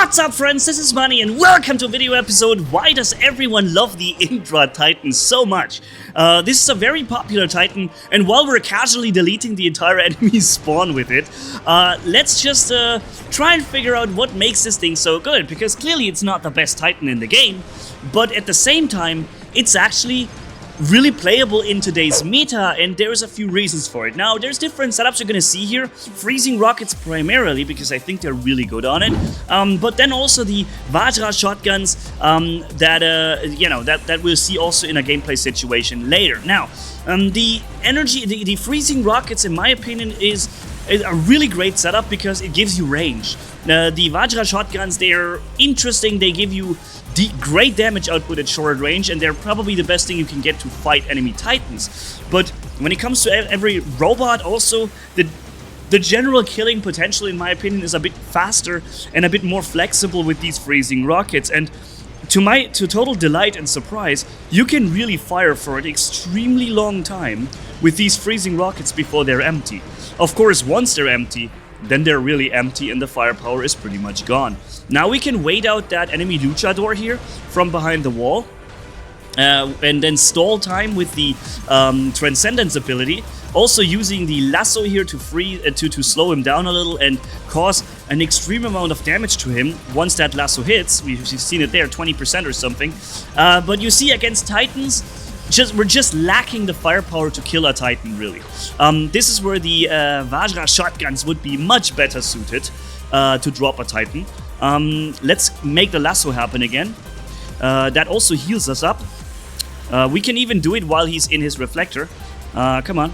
What's up, friends? This is Manni and welcome to a video episode. Why does everyone love the Indra Titan so much? This is a very popular Titan, and while we're casually deleting the entire enemy spawn with it, let's just try and figure out what makes this thing so good, because clearly it's not the best Titan in the game, but at the same time, it's actually really playable in today's meta, and there's a few reasons for it. Now, there's different setups you're gonna see here. Freezing rockets primarily, because I think they're really good on it. But then also the Vajra shotguns that we'll see also in a gameplay situation later. Now, the freezing rockets, in my opinion, is a really great setup because it gives you range. The Vajra shotguns, they're interesting. They give you great damage output at short range, and they're probably the best thing you can get to fight enemy titans. But when it comes to every robot, also the general killing potential, in my opinion, is a bit faster and a bit more flexible with these freezing rockets. And to total delight and surprise, you can really fire for an extremely long time with these freezing rockets before they're empty. Of course, once they're empty, then they're really empty and the firepower is pretty much gone. Now we can wait out that enemy luchador here from behind the wall, and then stall time with the Transcendence ability. Also using the lasso here to slow him down a little and cause an extreme amount of damage to him once that lasso hits. We've seen it there, 20% or something. But you see, against Titans, we're just lacking the firepower to kill a Titan, really. This is where the Vajra shotguns would be much better suited to drop a Titan. Let's make the lasso happen again. That also heals us up. We can even do it while he's in his reflector. Come on.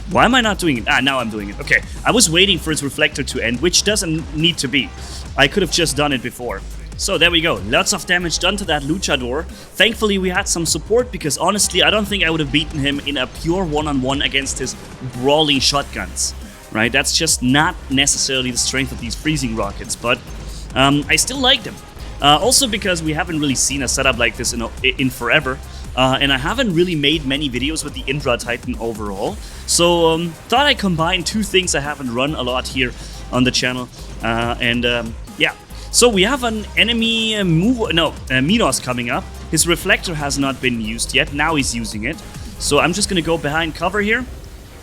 Why am I not doing it? Now I'm doing it. Okay, I was waiting for his reflector to end, which doesn't need to be. I could have just done it before. So there we go, lots of damage done to that luchador. Thankfully we had some support, because honestly I don't think I would have beaten him in a pure one-on-one against his brawling shotguns. Right, that's just not necessarily the strength of these freezing rockets, but I still like them. Also because we haven't really seen a setup like this in forever, and I haven't really made many videos with the Indra Titan overall. So thought I'd combine two things I haven't run a lot here on the channel, yeah. So we have an enemy Minos coming up. His reflector has not been used yet. Now he's using it. So I'm just gonna go behind cover here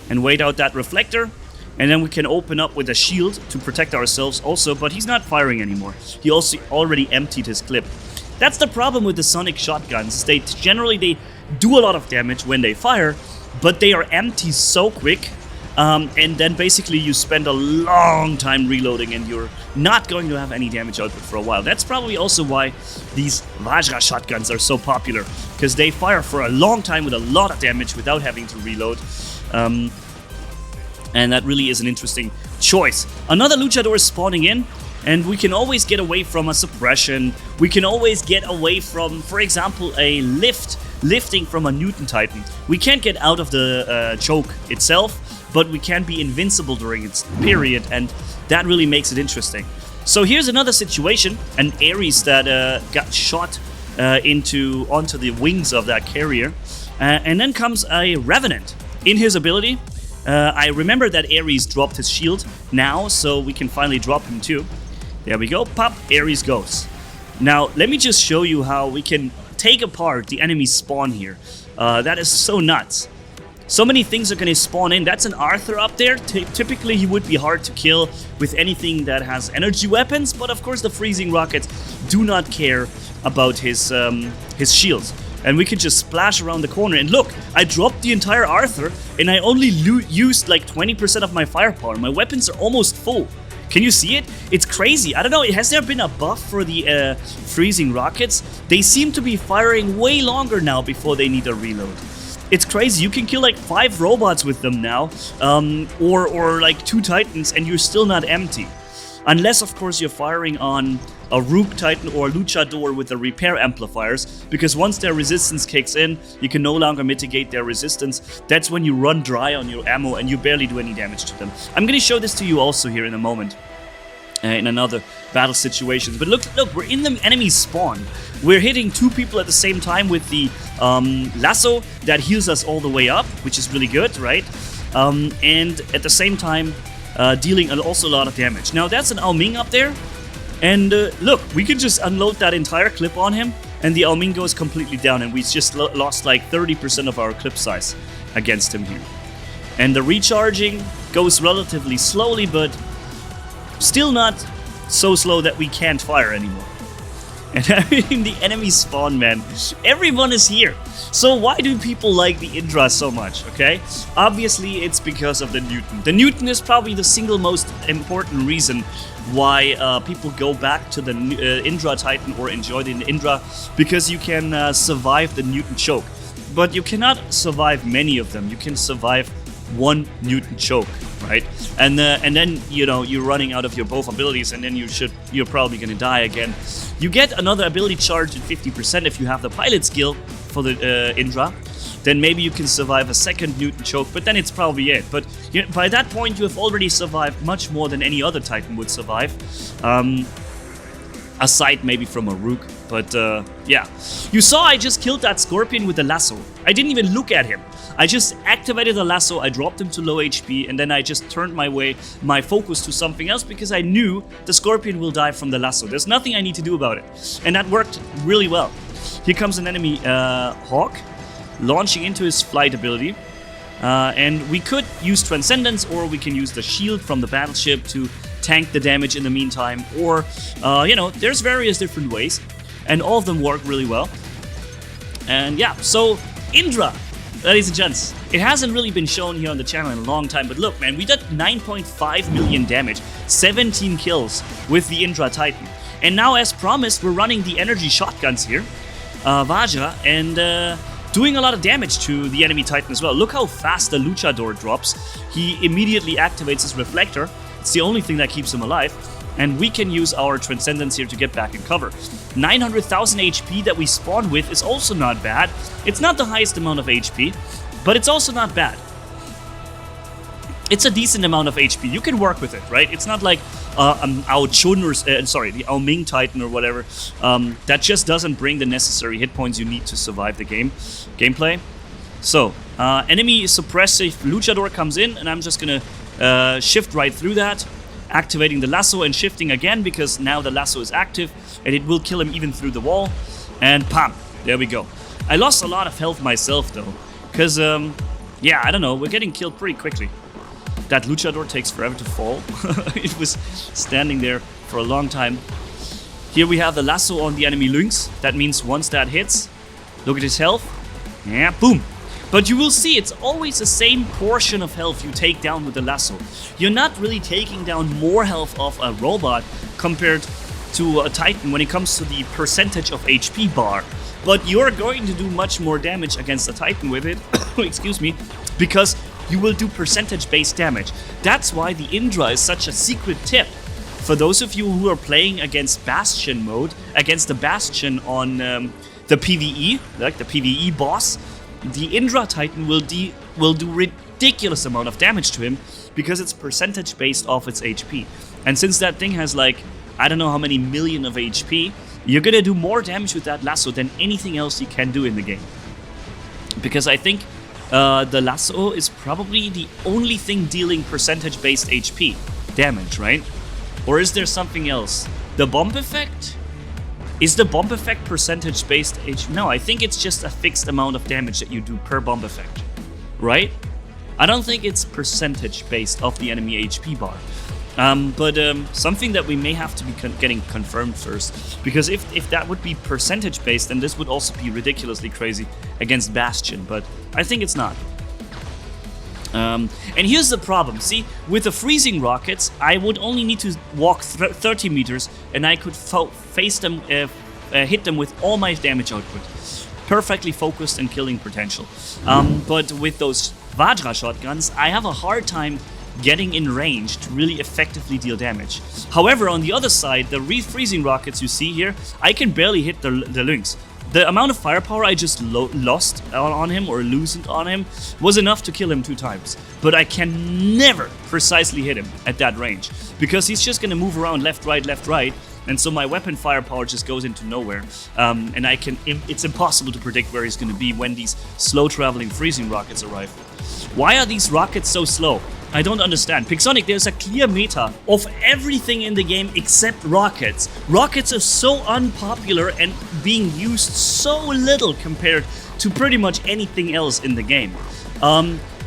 and wait out that reflector. And then we can open up with a shield to protect ourselves also, but he's not firing anymore. He also already emptied his clip. That's the problem with the sonic shotguns. They do a lot of damage when they fire, but they are empty so quick. And then basically you spend a long time reloading and you're not going to have any damage output for a while. That's probably also why these Vajra shotguns are so popular, because they fire for a long time with a lot of damage without having to reload. And that really is an interesting choice. Another luchador is spawning in, and we can always get away from a suppression. We can always get away from, for example, a lifting from a Newton Titan. We can't get out of the choke itself, but we can be invincible during its period, and that really makes it interesting. So here's another situation, an Ares that got shot onto the wings of that carrier, and then comes a Revenant. In his ability, I remember that Ares dropped his shield now, so we can finally drop him too. There we go, pop, Ares goes. Now, let me just show you how we can take apart the enemy spawn here. That is so nuts. So many things are going to spawn in. That's an Arthur up there. Typically, he would be hard to kill with anything that has energy weapons, but of course the freezing rockets do not care about his shields. And we can just splash around the corner. And look, I dropped the entire Arthur, and I only used like 20% of my firepower. My weapons are almost full. Can you see it? It's crazy. I don't know, has there been a buff for the freezing rockets? They seem to be firing way longer now before they need a reload. It's crazy. You can kill like 5 robots with them now, or like 2 Titans, and you're still not empty. Unless, of course, you're firing on a Rook Titan or a Luchador with the repair amplifiers, because once their resistance kicks in, you can no longer mitigate their resistance. That's when you run dry on your ammo and you barely do any damage to them. I'm going to show this to you also here in a moment, in another battle situation. But look, we're in the enemy spawn. We're hitting 2 people at the same time with the lasso that heals us all the way up, which is really good, right? And at the same time, dealing also a lot of damage. Now that's an Ao Ming up there, And look, we could just unload that entire clip on him, and the Alming goes completely down, and we just lost like 30% of our clip size against him here. And the recharging goes relatively slowly, but still not so slow that we can't fire anymore. And I mean, the enemy spawn, man. Everyone is here. So why do people like the Indra so much, okay? Obviously, it's because of the Newton. The Newton is probably the single most important reason why people go back to the Indra Titan or enjoy the Indra, because you can survive the Newton choke. But you cannot survive many of them. You can survive one Newton choke, right? And then, you know, you're running out of your both abilities, and then you're probably gonna die again. You get another ability charge at 50% if you have the pilot skill for the Indra. Then maybe you can survive a second Newton choke, but then it's probably it. But you know, by that point, you have already survived much more than any other Titan would survive. Aside maybe from a Rook, but yeah. You saw I just killed that Scorpion with the lasso. I didn't even look at him. I just activated the lasso, I dropped him to low HP, and then I just turned my focus to something else because I knew the Scorpion will die from the lasso. There's nothing I need to do about it. And that worked really well. Here comes an enemy Hawk, launching into his flight ability. And we could use Transcendence, or we can use the shield from the battleship to tank the damage in the meantime. Or, you know, there's various different ways. And all of them work really well. And yeah, so Indra. Ladies and gents, it hasn't really been shown here on the channel in a long time, but look, man, we did 9.5 million damage, 17 kills with the Indra Titan. And now, as promised, we're running the energy shotguns here, Vajra, and doing a lot of damage to the enemy Titan as well. Look how fast the Luchador drops. He immediately activates his reflector. It's the only thing that keeps him alive. And we can use our Transcendence here to get back in cover. 900,000 HP that we spawn with is also not bad. It's not the highest amount of HP, but it's also not bad. It's a decent amount of HP. You can work with it, right? It's not like our Chun, or the Alming Titan or whatever, that just doesn't bring the necessary hit points you need to survive the gameplay. So, enemy suppressive Luchador comes in, and I'm just gonna shift right through that, activating the lasso and shifting again, because now the lasso is active and it will kill him even through the wall. And pam, there we go. I lost a lot of health myself though, because yeah, I don't know, we're getting killed pretty quickly. That Luchador takes forever to fall. It was standing there for a long time. Here we have the lasso on the enemy Lynx. That means once that hits, look at his health. Yeah, boom. But you will see it's always the same portion of health you take down with the lasso. You're not really taking down more health of a robot compared to a Titan when it comes to the percentage of HP bar. But you're going to do much more damage against a Titan with it, excuse me, because you will do percentage-based damage. That's why the Indra is such a secret tip. For those of you who are playing against Bastion mode, against the Bastion on the PvE, like the PvE boss, the Indra Titan will do ridiculous amount of damage to him because it's percentage based off its HP. And since that thing has like, I don't know how many million of HP, you're gonna do more damage with that lasso than anything else you can do in the game. Because I think the lasso is probably the only thing dealing percentage based HP damage, right? Or is there something else? The bomb effect? Is the bomb effect percentage-based HP? No, I think it's just a fixed amount of damage that you do per bomb effect, right? I don't think it's percentage-based of the enemy HP bar. But something that we may have to be getting confirmed first. Because if that would be percentage-based, then this would also be ridiculously crazy against Bastion, but I think it's not. And here's the problem. See, with the freezing rockets, I would only need to walk 30 meters, and I could face them, hit them with all my damage output. Perfectly focused and killing potential. But with those Vajra shotguns, I have a hard time getting in range to really effectively deal damage. However, on the other side, the refreezing rockets you see here, I can barely hit the Lynx. The amount of firepower I just lost on him or loosened on him was enough to kill him 2 times. But I can never precisely hit him at that range because he's just gonna move around left, right, and so my weapon firepower just goes into nowhere. And it's impossible to predict where he's gonna be when these slow traveling freezing rockets arrive. Why are these rockets so slow? I don't understand. Pixonic, there's a clear meta of everything in the game except rockets. Rockets are so unpopular and being used so little compared to pretty much anything else in the game.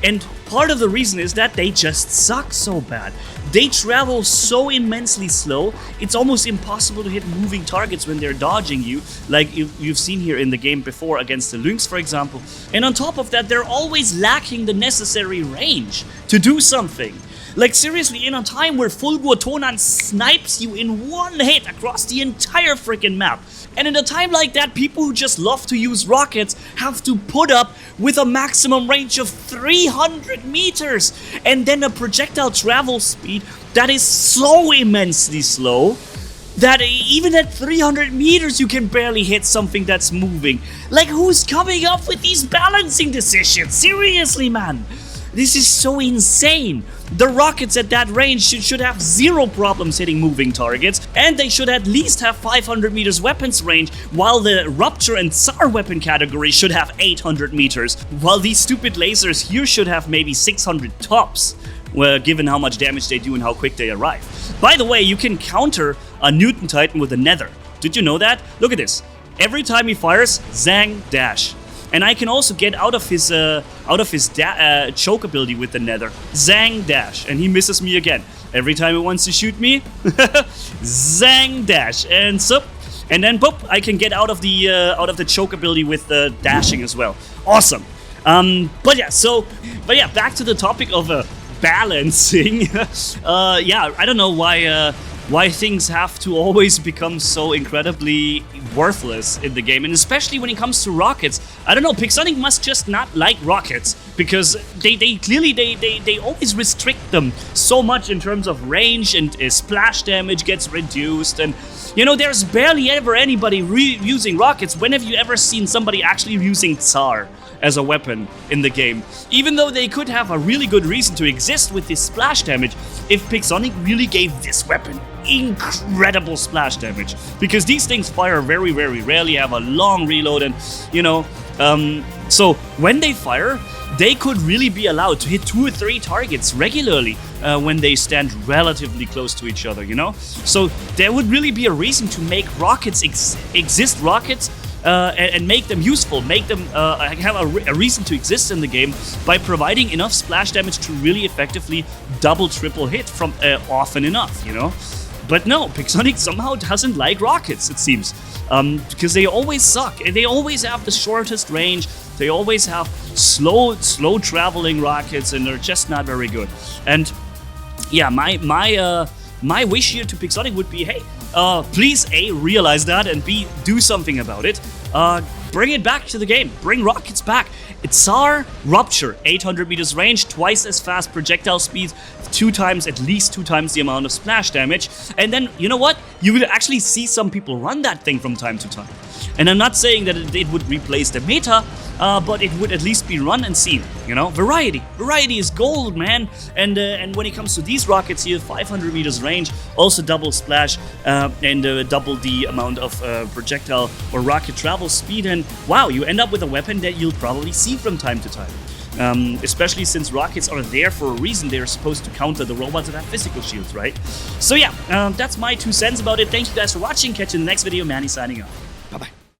And part of the reason is that they just suck so bad. They travel so immensely slow, it's almost impossible to hit moving targets when they're dodging you, like you've seen here in the game before against the Lynx, for example. And on top of that, they're always lacking the necessary range to do something. Like seriously, in a time where Fulgur Tonan snipes you in one hit across the entire freaking map. And in a time like that, people who just love to use rockets have to put up with a maximum range of 300 meters and then a projectile travel speed that is so immensely slow that even at 300 meters you can barely hit something that's moving. Like, who's coming up with these balancing decisions? Seriously, man. This is so insane. The rockets at that range should have zero problems hitting moving targets, and they should at least have 500 meters weapons range, while the Rupture and Tsar weapon category should have 800 meters, while these stupid lasers here should have maybe 600 tops, well, given how much damage they do and how quick they arrive. By the way, you can counter a Newton Titan with a Nether. Did you know that? Look at this. Every time he fires, zang, dash. And I can also get out of his choke ability with the Nether. Zang, dash. And he misses me again. Every time he wants to shoot me, zang, dash. And so, and then boop, I can get out of the choke ability with the dashing as well. Awesome. But yeah, back to the topic of balancing. Yeah, I don't know why things have to always become so incredibly worthless in the game, and especially when it comes to rockets. I don't know, Pixonic must just not like rockets, because they clearly always restrict them so much in terms of range, and splash damage gets reduced, and you know, there's barely ever anybody using rockets. When have you ever seen somebody actually using Tsar as a weapon in the game? Even though they could have a really good reason to exist with this splash damage, if Pixonic really gave this weapon incredible splash damage, because these things fire very, very rarely, have a long reload, and you know, so when they fire, they could really be allowed to hit 2 or 3 targets regularly when they stand relatively close to each other, you know? So there would really be a reason to make rockets exist rockets and make them useful, make them have a reason to exist in the game by providing enough splash damage to really effectively double, triple hit from often enough, you know? But no, Pixonic somehow doesn't like rockets, it seems, because they always suck. They always have the shortest range. They always have slow traveling rockets, and they're just not very good. And yeah, my wish here to Pixonic would be, hey, please A, realize that, and B, do something about it. Bring it back to the game. Bring rockets back. It's Tsar, Rupture, 800 meters range, twice as fast projectile speed, at least two times the amount of splash damage. And then, you know what? You would actually see some people run that thing from time to time. And I'm not saying that it would replace the meta, but it would at least be run and seen, you know? Variety is gold, man. And when it comes to these rockets here, 500 meters range, also double splash, and double the amount of projectile or rocket travel speed, and wow, you end up with a weapon that you'll probably see from time to time. Especially since rockets are there for a reason. They're supposed to counter the robots that have physical shields, right? So yeah, that's my 2 cents about it. Thank you guys for watching. Catch you in the next video. Manni signing off.